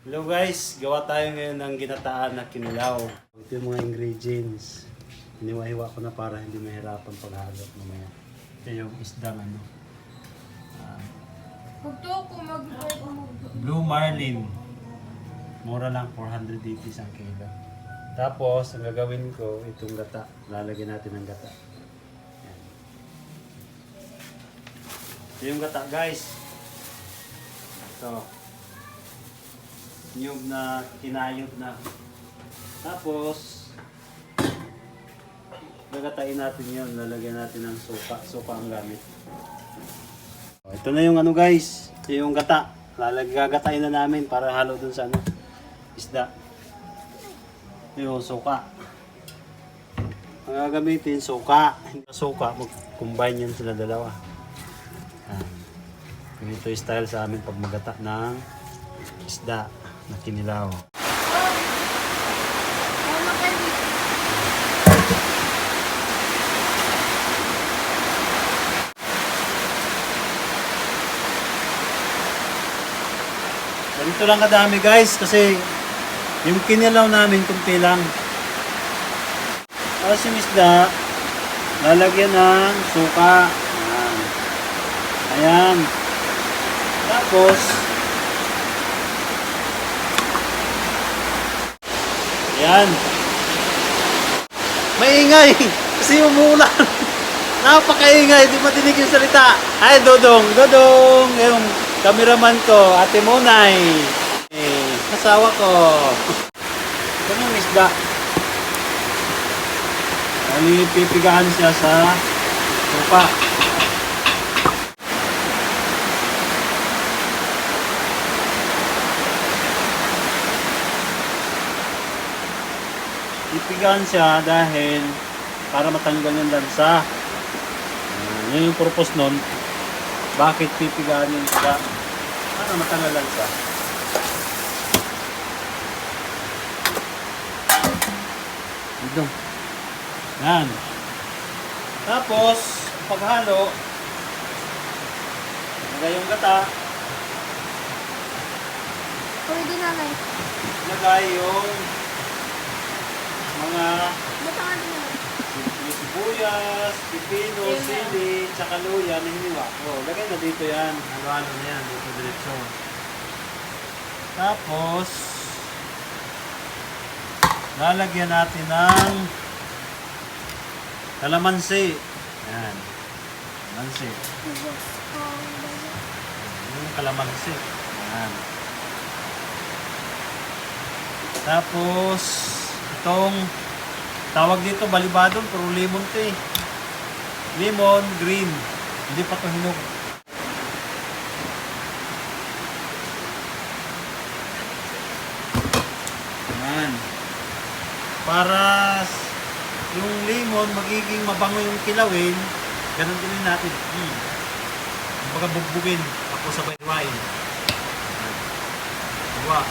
Hello guys, gawa tayo ngayon ng ginataan na kinilaw. Ito yung mga ingredients. Hiniwa-hiwa ko na para hindi mahirapan paghalo mamaya. Ito yung isdang ano. Blue marlin. Mura lang, 480 ang kilo. Tapos, ang gagawin ko, itong gata. Lalagyan natin ng gata. Yan. Ito yung gata guys. Ito. Nyug na kinayod na. Tapos, gagatain natin yun. Lalagyan natin ng suka. Suka ang gamit. Ito na yung ano guys. Ito yung gata. Gagatain na namin para halo dun sa ano, isda. Ito yung suka. Ang gagamitin, suka. Suka, mag-combine yan sila dalawa. Ganito yung style sa amin pag magata ng isda na kinilaw. Ganito lang kadami guys kasi yung kinilaw namin kunti lang. Tapos yung isda, lalagyan ng suka. Ayan. Ayan. Tapos, ayan. Maingay kasi umuulan. Napakaingay, di matinig yung salita. Ay, Dodong, Dodong, yung cameraman ko, Ate Monay. Asawa ko. Ito yung isda. Pipigaan siya sa suka. Pipigaan siya dahil para matanggal yung lansa. Yun yung purpose nun. Bakit pipigaan yung isda? Para matanggal lansa. Ito. Yan. Tapos, paghalo, lagay yung gata. Pwede nanay. Lagay yung mga sibuyas, pipino, sili, tsaka luya, hiniwa. O, lagay na dito yan. Halo-halo na yan. Dito diretso. Tapos, lalagyan natin ng kalamansi. Ayan. Kalamansi. Yung kalamansi. Ayan. Tapos, itong tawag dito balibadong, pero lemon to eh. Lemon, green. Hindi pa ito hinog. Ayan. Para yung lemon magiging mabango yung kilawin, ganun din natin. Kumbaga bugbugin. Ako sabay wine. Dalawa.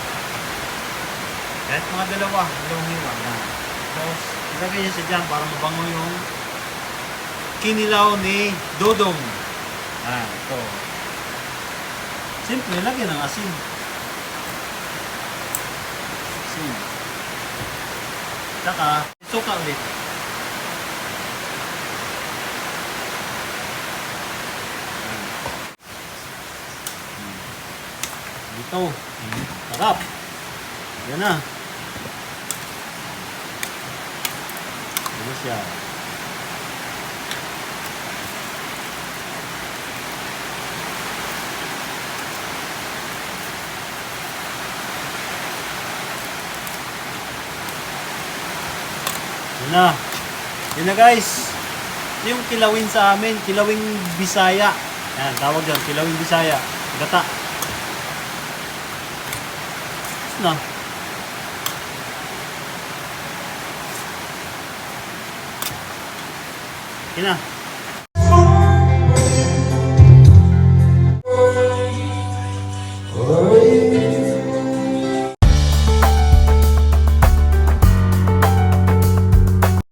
Kahit mga dalawang hiwa. Tapos, ilagay niya siya dyan para mabango yung kinilaw ni Dodong. Ito. Simple, lagyan ng asin. Asin. Saka, suka ulit. Dito. Sarap. Yan na. Ano siya? Yan na. Yan na guys. Ito yung kilawin sa amin. Kilawing Bisaya. Yan, tawag dyan. Kilawing Bisaya. Gata. Tapos na. Okay na.